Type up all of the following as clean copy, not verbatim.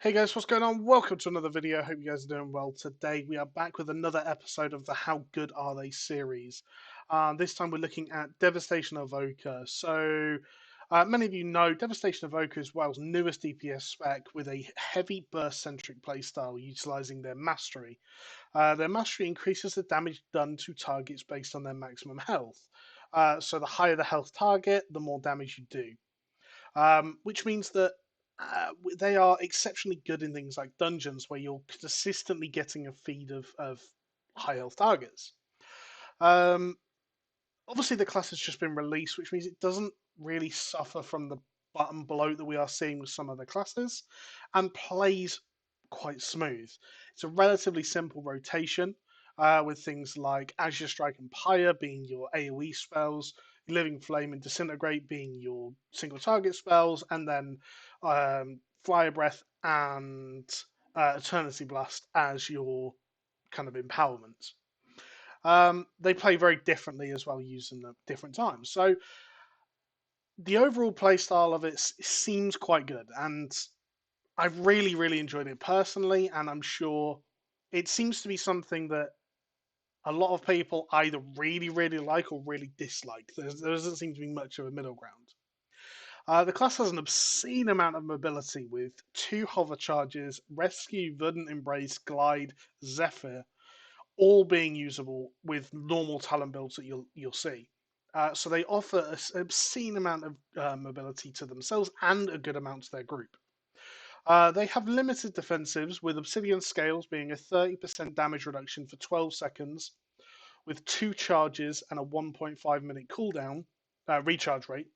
Hey guys, what's going on? Welcome to another video. Hope you guys are doing well. Today we are back with another episode of the How Good Are They series. This time we're looking at Devastation Evoker. Many of you know Devastation Evoker is WoW's newest DPS spec with a heavy burst-centric playstyle utilizing their mastery. Their mastery increases the damage done to targets based on their maximum health. So the higher the health target, the more damage you do, which means that they are exceptionally good in things like dungeons where you're consistently getting a feed of high health targets. Um, Obviously, the class has just been released, which means it doesn't really suffer from the button bloat that we are seeing with some other classes and plays quite smooth. It's a relatively simple rotation with things like Azure Strike and Pyre being your AoE spells, Living Flame and Disintegrate being your single target spells, and then Fire Breath and Eternity Blast as your kind of empowerment. They play very differently as well, using them at different times. So the overall play style of it seems quite good, and I've really enjoyed it personally, and I'm sure it seems to be something that a lot of people either really like or really dislike. There doesn't seem to be much of a middle ground. The class has an obscene amount of mobility with 2 hover charges, Rescue, Verdant Embrace, Glide, Zephyr, all being usable with normal talent builds that you'll see. So they offer an obscene amount of mobility to themselves and a good amount to their group. They have limited defensives, with Obsidian Scales being a 30% damage reduction for 12 seconds, with 2 charges and a 1.5 minute cooldown recharge rate,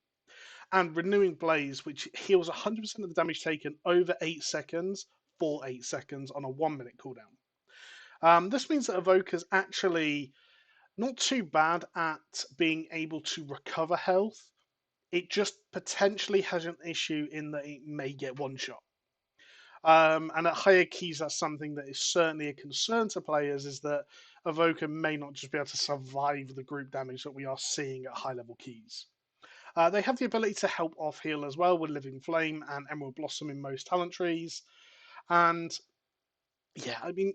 and Renewing Blaze, which heals 100% of the damage taken over 8 seconds for 8 seconds on a 1 minute cooldown. This means that Evoker's actually not too bad at being able to recover health. It just potentially has an issue in that it may get one shot. And at higher keys, that's something that is certainly a concern to players, is that Evoker may not just be able to survive the group damage that we are seeing at high level keys. They have the ability to help off heal as well with Living Flame and Emerald Blossom in most talent trees. And yeah, I mean,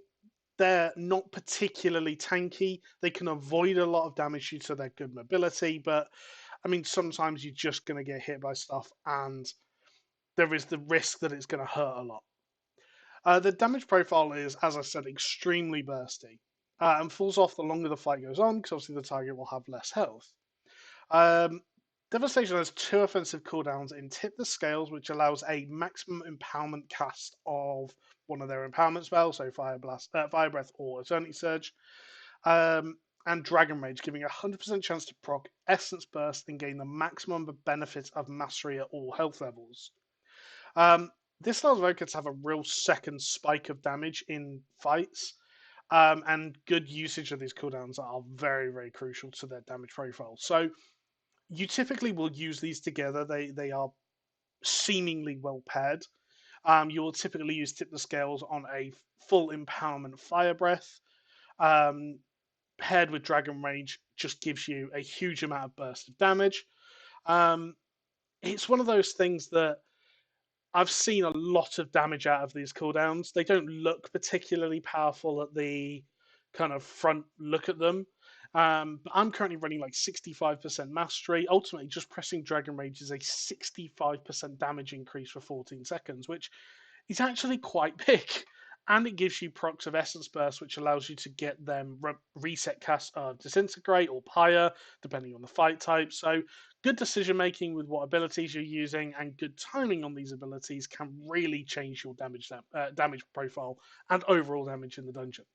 they're not particularly tanky. They can avoid a lot of damage due to their good mobility, but I mean, sometimes you're just going to get hit by stuff, and there is the risk that it's going to hurt a lot. The damage profile is, as I said, extremely bursty and falls off the longer the fight goes on, because obviously the target will have less health. Um, Devastation has 2 offensive cooldowns in Tip the Scales, which allows a maximum empowerment cast of one of their empowerment spells, so Fire Breath or Eternity Surge, and Dragon Rage, giving a 100% chance to proc Essence Burst and gain the maximum benefit of Mastery at all health levels. This allows Evoker to have a real second spike of damage in fights, and good usage of these cooldowns are very crucial to their damage profile. So you typically will use these together. They are seemingly well paired. You will typically use Tip the Scales on a full empowerment Fire Breath. Paired with Dragon Rage just gives you a huge amount of burst of damage. Um, it's one of those things that I've seen a lot of damage out of these cooldowns. They don't look particularly powerful at the kind of front look at them. But I'm currently running like 65% mastery. Ultimately, just pressing Dragon Rage is a 65% damage increase for 14 seconds, which is actually quite big. And it gives you procs of Essence Burst, which allows you to get them reset cast Disintegrate or Pyre, depending on the fight type. So good decision making with what abilities you're using, and good timing on these abilities can really change your damage profile and overall damage in the dungeon.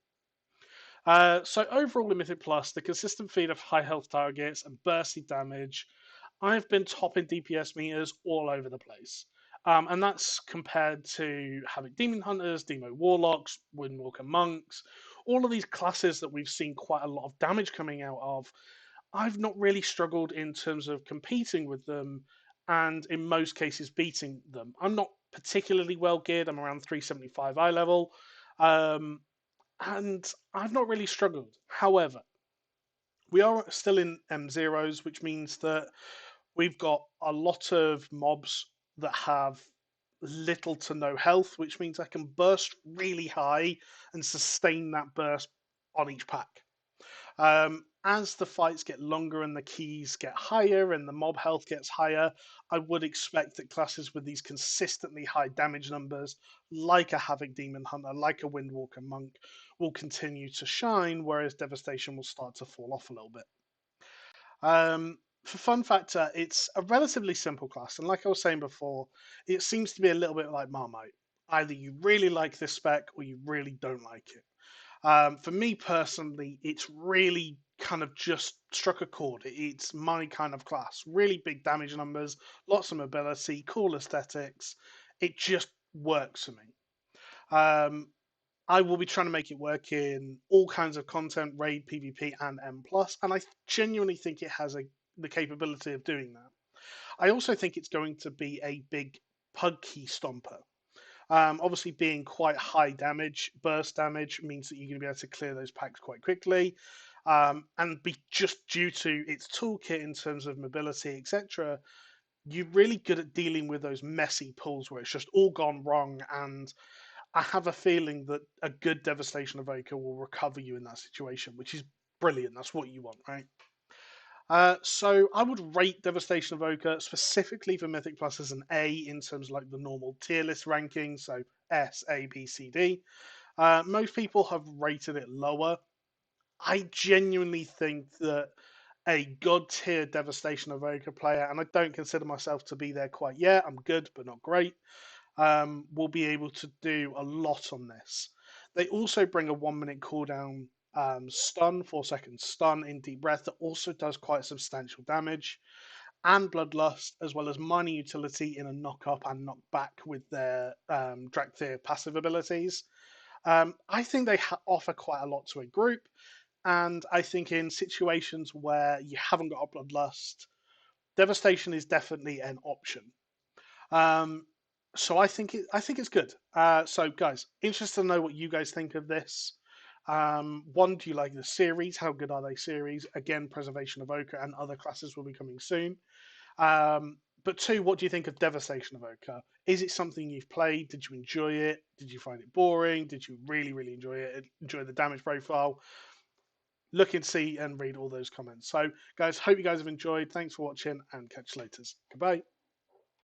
So overall in Mythic Plus, the consistent feed of high health targets and bursty damage, I've been topping DPS meters all over the place. And that's compared to Havoc Demon Hunters, Demo Warlocks, Windwalker Monks, all of these classes that we've seen quite a lot of damage coming out of. I've not really struggled in terms of competing with them, and in most cases beating them. I'm not particularly well geared. I'm around 375 eye level. Um, and I've not really struggled. However, we are still in M0s, which means that we've got a lot of mobs that have little to no health, which means I can burst really high and sustain that burst on each pack. As the fights get longer and the keys get higher and the mob health gets higher, I would expect that classes with these consistently high damage numbers, like a Havoc Demon Hunter, like a Windwalker Monk, will continue to shine, whereas Devastation will start to fall off a little bit. For fun factor, it's a relatively simple class, and like I was saying before, it seems to be a little bit like Marmite. Either you really like this spec or you really don't like it. For me personally, it's really kind of just struck a chord. It's my kind of class. Really big damage numbers, lots of mobility, cool aesthetics. It just works for me. Um, I will be trying to make it work in all kinds of content, raid, PvP, and M+, and I genuinely think it has the capability of doing that. I also think it's going to be a big pug key stomper. Obviously, being quite high damage, burst damage means that you're going to be able to clear those packs quite quickly. And be just due to its toolkit in terms of mobility, etc., you're really good at dealing with those messy pulls where it's just all gone wrong. And I have a feeling that a good Devastation Evoker will recover you in that situation, which is brilliant. That's what you want, right? So I would rate Devastation Evoker specifically for Mythic Plus as an A in terms of like the normal tier list ranking, so S, A, B, C, D. Most people have rated it lower. I genuinely think that a god tier Devastation Evoker player, and I don't consider myself to be there quite yet. I'm good, but not great. Will be able to do a lot on this. They also bring a 1 minute cooldown stun, 4 second stun in Deep Breath that also does quite substantial damage, and Bloodlust, as well as minor utility in a knock up and knock back with their Drakthir passive abilities. I think they offer quite a lot to a group, and I think in situations where you haven't got a Bloodlust, Devastation is definitely an option. Um, so I think it's good. So guys, interested to know what you guys think of this. One, do you like the series? How good are they series? Again, Preservation Evoker and other classes will be coming soon. But two, what do you think of Devastation Evoker? Is it something you've played? Did you enjoy it? Did you find it boring? Did you really, really enjoy it? Enjoy the damage profile? Look and see and read all those comments. So, guys, hope you guys have enjoyed. Thanks for watching and catch you later. Goodbye.